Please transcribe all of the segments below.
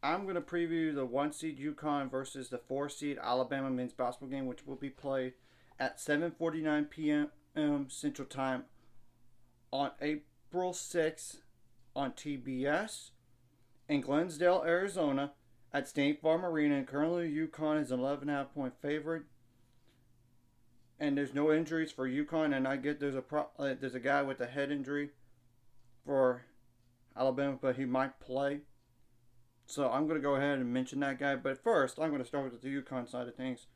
I'm going to preview the 1 seed UConn versus the 4 seed Alabama men's basketball game, which will be played at 7:49 p.m. Central Time on April 6th on TBS in Glensdale, Arizona at State Farm Arena. And currently, UConn is an 11.5 point favorite. And there's no injuries for UConn. And I get there's a guy with a head injury for Alabama, but he might play. So I'm going to go ahead and mention that guy. But first, I'm going to start with the UConn side of things.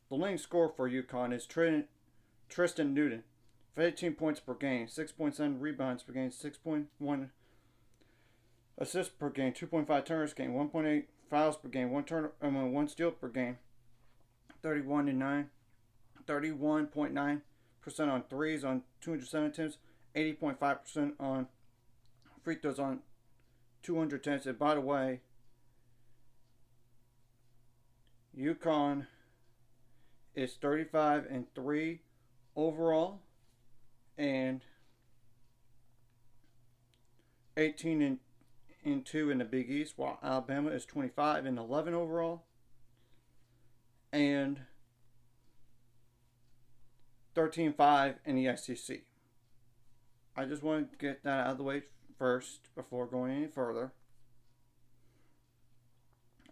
The leading scorer for UConn is Tristan Newton, 18 points per game, 6.7 rebounds per game, 6.1 assists per game, 2.5 turnovers per game, 1.8 fouls per game, 1 steal per game, 31.9% on threes on 207 attempts, 80.5% on free throws on 200 attempts. And by the way, UConn is 35-3 overall and 18-2 in the Big East, while Alabama is 25-11 overall and 13-5 in the SEC. I just wanted to get that out of the way first before going any further.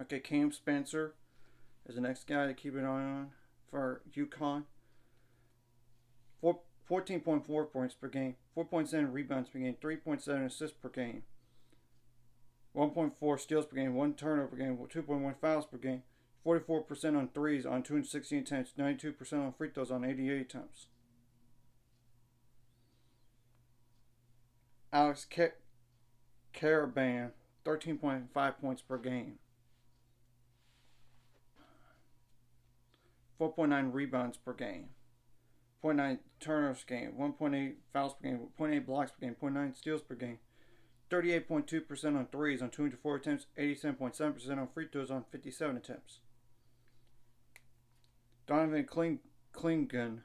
Okay, Cam Spencer is the next guy to keep an eye on for UConn. 14.4 points per game, 4.7 rebounds per game, 3.7 assists per game, 1.4 steals per game, 1 turnover per game, 2.1 fouls per game, 44% on threes on 216 attempts, 92% on free throws on 88 attempts. Alex Caravan, 13.5 points per game, 4.9 rebounds per game, 0.9 turnovers per game, 1.8 fouls per game, 0.8 blocks per game, 0.9 steals per game, 38.2% on threes on 204 attempts, 87.7% on free throws on 57 attempts. Donovan Clingan, Clingan,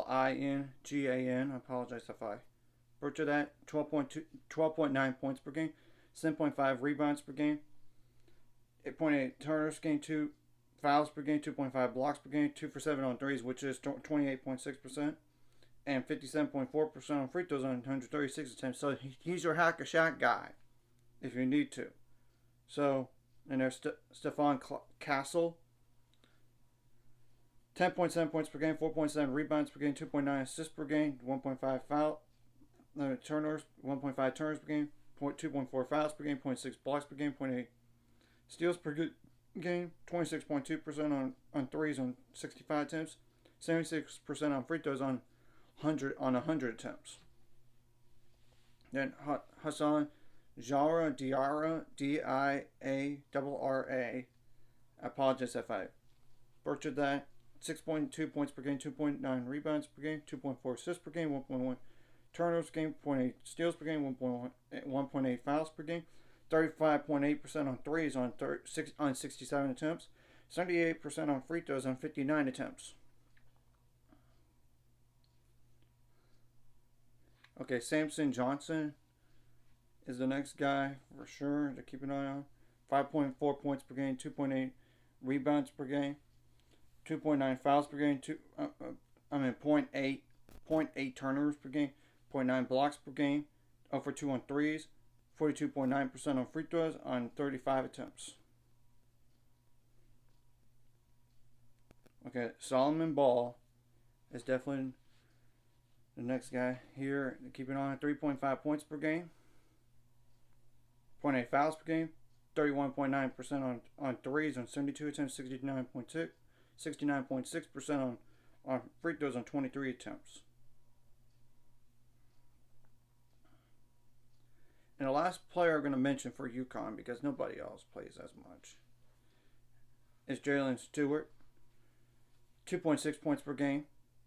I apologize if I butchered that, 12.9 points per game, 7.5 rebounds per game, 8.8 turnovers per game, 2 fouls per game, 2.5 blocks per game, 2 for 7 on threes, which is 28.6%, and 57.4% on free throws on 136 attempts. So he's your hack a Shaq guy, if you need to. So, and there's Stephon Castle, 10.7 points per game, 4.7 rebounds per game, 2.9 assists per game, 1.5 turnovers, 1.5 turnovers per game, 2.4 fouls per game, 0.6 blocks per game, 0.8 steals per game, 26.2% on threes on 65 attempts, 76% on free throws on 100 attempts. Then Hassan Diarra, Diarra. I apologize if I butchered that. 6.2 points per game, 2.9 rebounds per game, 2.4 assists per game, 1.1 turnovers per game, 0.8 steals per game, 1.8 fouls per game, 35.8% on threes on 67 attempts, 78% on free throws on 59 attempts. Okay, Samson Johnson is the next guy for sure to keep an eye on. 5.4 points per game, 2.8 rebounds per game, 2.9 fouls per game, 0.8 turnovers per game, 0.9 blocks per game, 0 for 2 on threes, 42.9% on free throws on 35 attempts. Okay, Solomon Ball is definitely the next guy here. Keep an eye on 3.5 points per game, 0.8 fouls per game, 31.9% on threes on 72 attempts, 69.6% on free throws on 23 attempts. And the last player I'm going to mention for UConn, because nobody else plays as much, is Jalen Stewart. 2.6 points per game,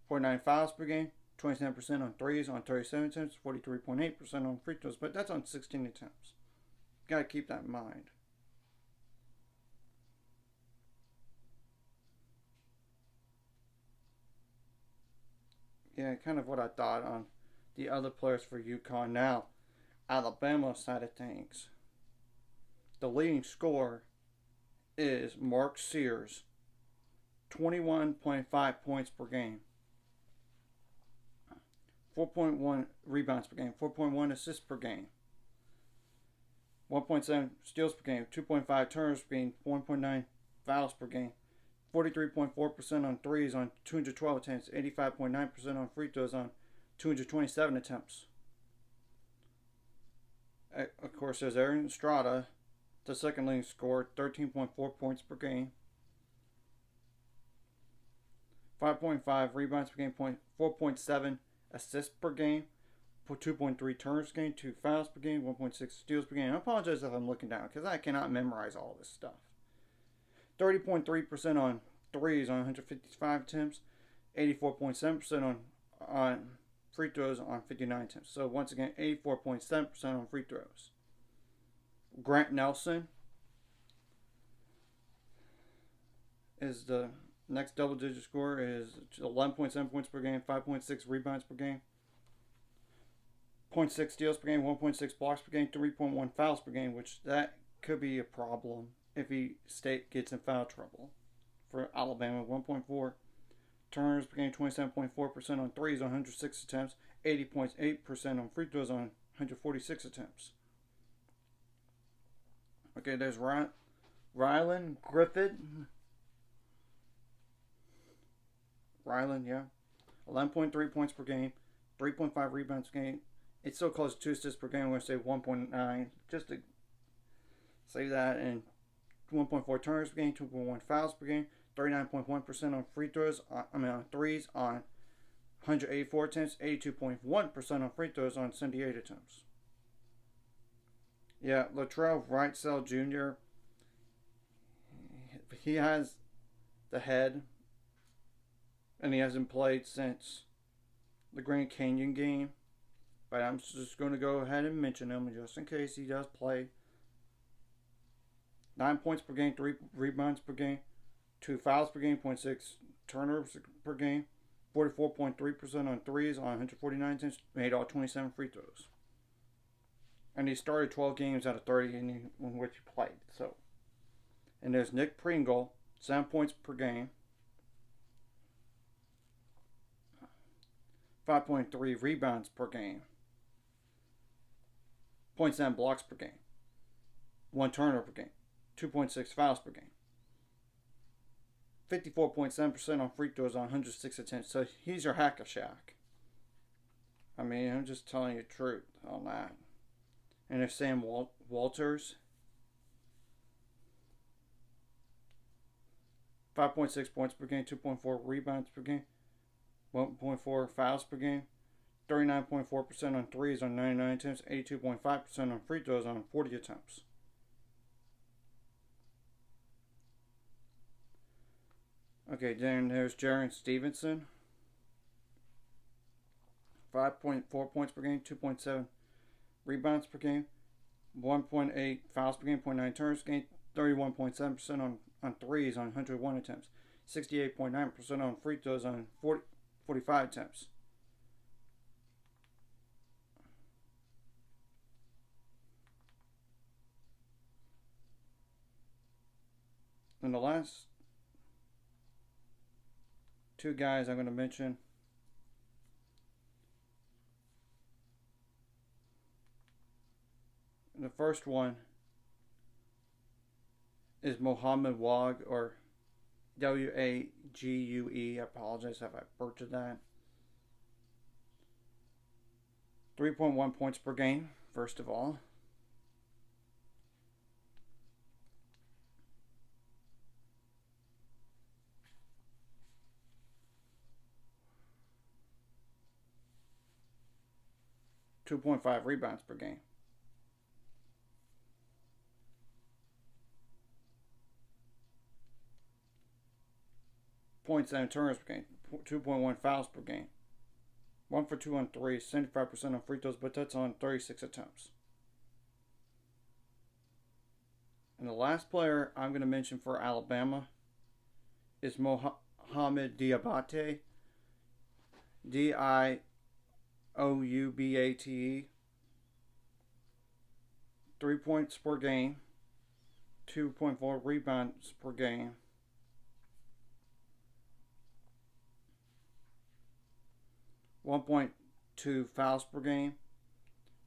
0.9 fouls per game, 27% on threes on 37 attempts, 43.8% on free throws, but that's on 16 attempts. Got to keep that in mind. Yeah, kind of what I thought on the other players for UConn. Now, Alabama side of things. The leading scorer is Mark Sears, 21.5 points per game, 4.1 rebounds per game, 4.1 assists per game, 1.7 steals per game, 2.5 turnovers per game, 1.9 fouls per game, 43.4% on threes on 212 attempts, 85.9% on free throws on 227 attempts. Of course, there's Aaron Estrada, the second leading scorer, 13.4 points per game, 5.5 rebounds per game, 4.7 assists per game, 2.3 turns per game, 2 fouls per game, 1.6 steals per game. I apologize if I'm looking down because I cannot memorize all this stuff. 30.3% on threes on 155 attempts, 84.7% on free throws on 59 attempts. So once again, 84.7% on free throws. Grant Nelson is the next double-digit scorer, is 11.7 points per game, 5.6 rebounds per game, 0.6 steals per game, 1.6 blocks per game, 3.1 fouls per game, which that could be a problem if he gets in foul trouble. For Alabama, 1.4 turnovers per game, 27.4% on threes on 106 attempts, 80.8% on free throws on 146 attempts. Okay, there's Rylan Griffith. Rylan, yeah. 11.3 points per game, 3.5 rebounds per game. It's so close to 2 assists per game. I'm going to say 1.9 just to say that. And 1.4 turnovers per game, 2.1 fouls per game, 39.1% on free throws. On threes on 184 attempts, 82.1% on free throws on 78 attempts. Yeah, Latrell Wrightsell Jr. He has the head, and he hasn't played since the Grand Canyon game. But I'm just going to go ahead and mention him just in case he does play. 9 points per game, 3 rebounds per game, 2 fouls per game, 0.6 turnovers per game, 44.3% on threes on 149 attempts, made all 27 free throws. And he started 12 games out of 30 in which he played. So, and there's Nick Pringle, 7 points per game, 5.3 rebounds per game, 0.7 blocks per game, 1 turnover per game, 2.6 fouls per game, 54.7% on free throws on 106 attempts. So he's your hack-a-shack. I mean, I'm just telling you the truth on that. And there's Sam Walters, 5.6 points per game, 2.4 rebounds per game, 1.4 fouls per game, 39.4% on threes on 99 attempts, 82.5% on free throws on 40 attempts. Okay, then there's Jaren Stevenson, 5.4 points per game, 2.7 rebounds per game, 1.8 fouls per game, 0.9 turns per game, 31.7% on threes on 101 attempts, 68.9% on free throws on 45 attempts. And the last two guys I'm going to mention, the first one is Mohammed Wag, or Wague. I apologize if I butchered that. 3.1 points per game, first of all. .5 rebounds per game. 0.7 turnovers per game. 2.1 fouls per game. 1 for 2 on threes. 75% on free throws, but that's on 36 attempts. And the last player I'm going to mention for Alabama is Mohamed Diabate. Dioubate. 3 points per game, 2.4 rebounds per game. 1.2 fouls per game.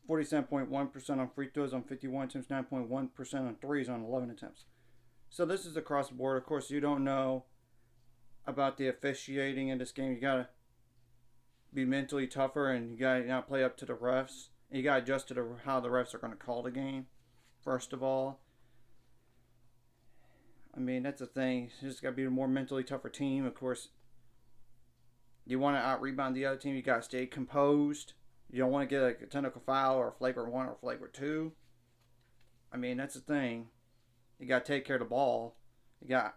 47.1% on free throws on 51 attempts. 9.1% on threes on 11 attempts. So this is across the board. Of course, you don't know about the officiating in this game. You got to be mentally tougher, and you got to not play up to the refs. And you got to adjust to how the refs are going to call the game, first of all. I mean, that's the thing. You just got to be a more mentally tougher team. Of course, you want to out-rebound the other team. You got to stay composed. You don't want to get like a technical foul or a flagrant 1 or flagrant 2. I mean, that's the thing. You got to take care of the ball. You got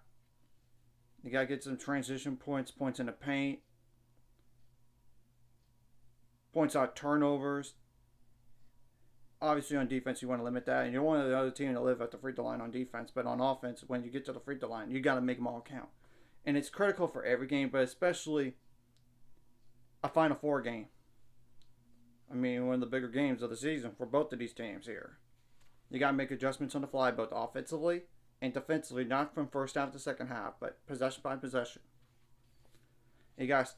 to get some transition points in the paint, points out turnovers. Obviously, on defense, you want to limit that. And you don't want the other team to live at the free throw line on defense. But on offense, when you get to the free throw line, you got to make them all count. And it's critical for every game, but especially a Final Four game. I mean, one of the bigger games of the season for both of these teams here. You got to make adjustments on the fly, both offensively and defensively, not from first half to second half, but possession by possession. You got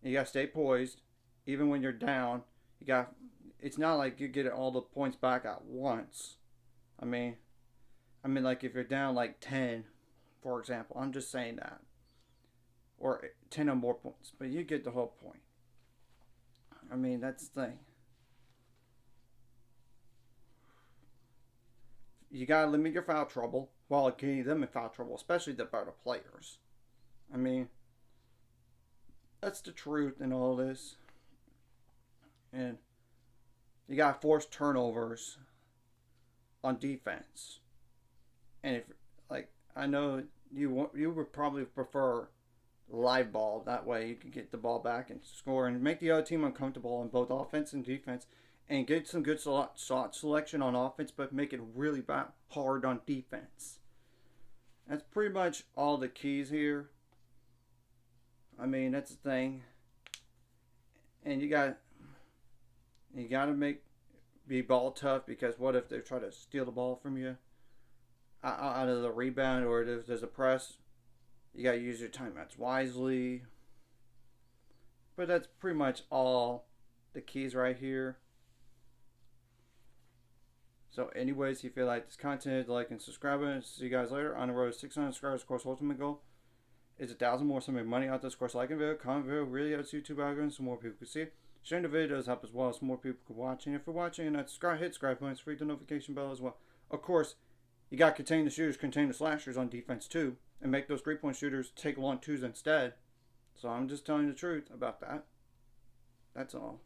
to stay poised, even when you're down. It's not like you get all the points back at once. I mean, like if you're down like 10, for example, I'm just saying that, or 10 or more points, but you get the whole point. I mean, that's the thing. You got to limit your foul trouble while getting them in foul trouble, especially the better players. I mean, that's the truth in all this. And you got to force turnovers on defense. And if, like, I know you would probably prefer live ball. That way you can get the ball back and score and make the other team uncomfortable on both offense and defense, and get some good shot selection on offense, but make it really hard on defense. That's pretty much all the keys here. I mean, that's the thing. And you got to be ball tough, because what if they try to steal the ball from you out of the rebound, or if there's a press? You got to use your timeouts wisely. But that's pretty much all the keys right here. So anyways, if you feel like this content, like and subscribe, and see you guys later. On the road to 600 subscribers. Of course, ultimate goal is 1,000 more. So make money out this. Of course, liking video, comment video, really helps YouTube algorithm so more people can see it. Sharing the video does help as well, so more people can watch. And if you're watching and not subscribe, hit subscribe button, hit the notification bell as well. Of course, you got to contain the shooters, contain the slashers on defense too, and make those 3-point shooters take long twos instead. So I'm just telling you the truth about that. That's all.